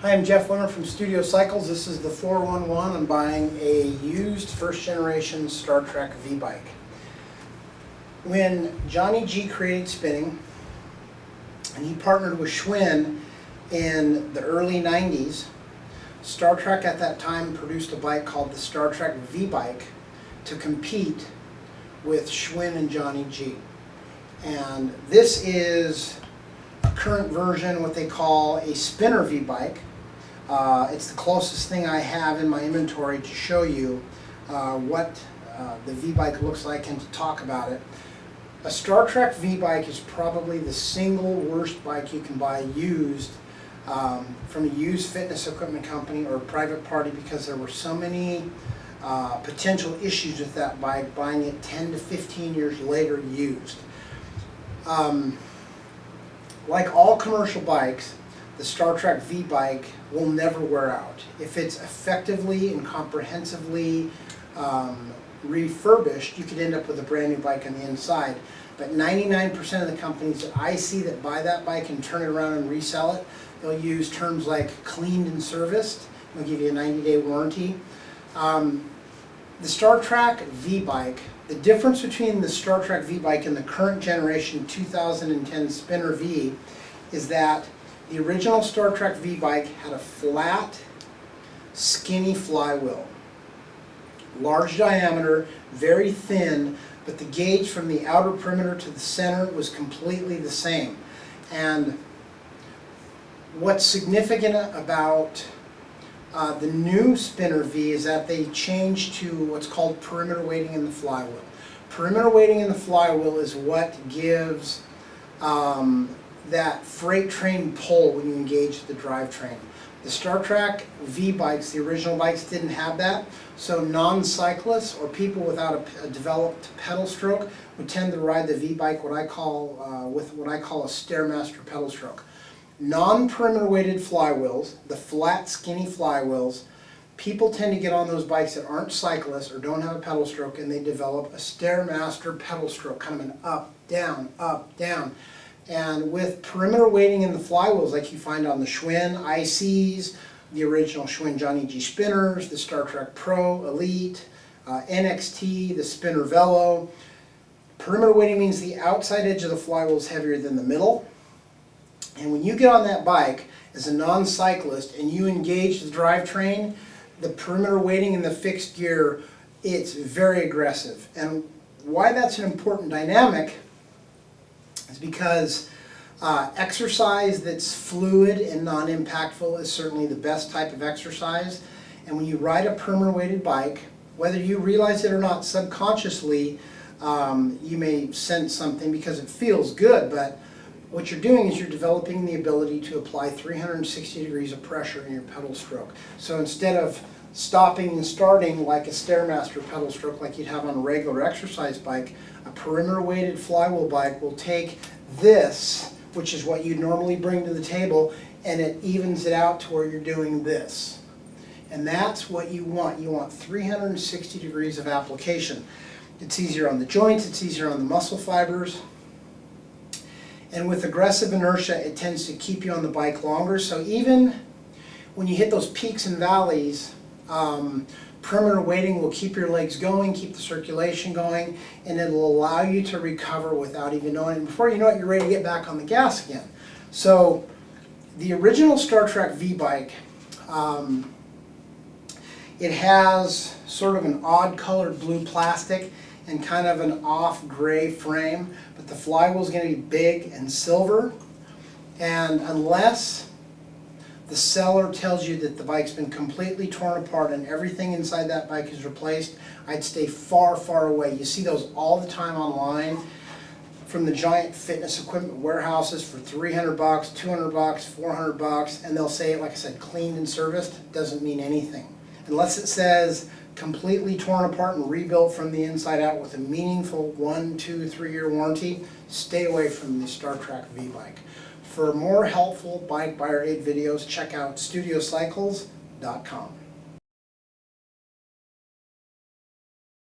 Hi, I'm Jeff Wimmer from Studio Cycles. This is the 411. I'm buying a used first generation Star Trac V bike. When Johnny G created spinning, and he partnered with Schwinn in the early 90s, Star Trac at that time produced a bike called the Star Trac V bike to compete with Schwinn and Johnny G. And this is a current version, what they call a spinner V bike. It's the closest thing I have in my inventory to show you what the V bike looks like and to talk about it. A Star Trac V bike is probably the single worst bike you can buy used from a used fitness equipment company or a private party, because there were so many potential issues with that bike, buying it 10 to 15 years later used. Like all commercial bikes, the Star Trac V bike will never wear out. If it's effectively and comprehensively refurbished, you could end up with a brand new bike on the inside. But 99% of the companies that I see that buy that bike and turn it around and resell it, they'll use terms like cleaned and serviced. They'll give you a 90-day warranty. The Star Trac V bike, the difference between the Star Trac V bike and the current generation 2010 Spinner V is that the original Star Trac V bike had a flat, skinny flywheel. Large diameter, very thin, but the gauge from the outer perimeter to the center was completely the same. And what's significant about the new Spinner V is that they changed to what's called perimeter weighting in the flywheel. Perimeter weighting in the flywheel is what gives that freight train pull when you engage the drivetrain. The Star Trac V bikes, the original bikes, didn't have that, so non-cyclists or people without a developed pedal stroke would tend to ride the V bike with what I call a Stairmaster pedal stroke. Non-perimeter weighted flywheels, the flat, skinny flywheels, people tend to get on those bikes that aren't cyclists or don't have a pedal stroke, and they develop a Stairmaster pedal stroke, kind of an up, down, up, down. And with perimeter weighting in the flywheels, like you find on the Schwinn ICs, the original Schwinn Johnny G spinners, the Star Trac Pro, Elite, NXT, the Spinner Velo, perimeter weighting means the outside edge of the flywheel is heavier than the middle. And when you get on that bike as a non-cyclist and you engage the drivetrain, the perimeter weighting in the fixed gear, it's very aggressive. And why that's an important dynamic is because exercise that's fluid and non-impactful is certainly the best type of exercise. And when you ride a perimeter weighted bike, whether you realize it or not, subconsciously you may sense something because it feels good, but what you're doing is you're developing the ability to apply 360 degrees of pressure in your pedal stroke. So instead of stopping and starting like a Stairmaster pedal stroke like you'd have on a regular exercise bike, a perimeter weighted flywheel bike will take this, which is what you'd normally bring to the table, and it evens it out to where you're doing this. And that's what you want. You want 360 degrees of application. It's easier on the joints, it's easier on the muscle fibers. And with aggressive inertia, it tends to keep you on the bike longer. So even when you hit those peaks and valleys, perimeter weighting will keep your legs going, keep the circulation going, and it'll allow you to recover without even knowing it. Before you know it, you're ready to get back on the gas again. So the original Star Trac V bike, it has sort of an odd colored blue plastic and kind of an off gray frame, but the flywheel is going to be big and silver. And unless the seller tells you that the bike's been completely torn apart and everything inside that bike is replaced, I'd stay far, far away. You see those all the time online from the giant fitness equipment warehouses for $300, $200, $400, and they'll say, like I said, cleaned and serviced. Doesn't mean anything. Unless it says completely torn apart and rebuilt from the inside out with a meaningful 1, 2, 3-year warranty, stay away from the Star Trac V bike. For more helpful bike buyer aid videos, check out studiocycles.com.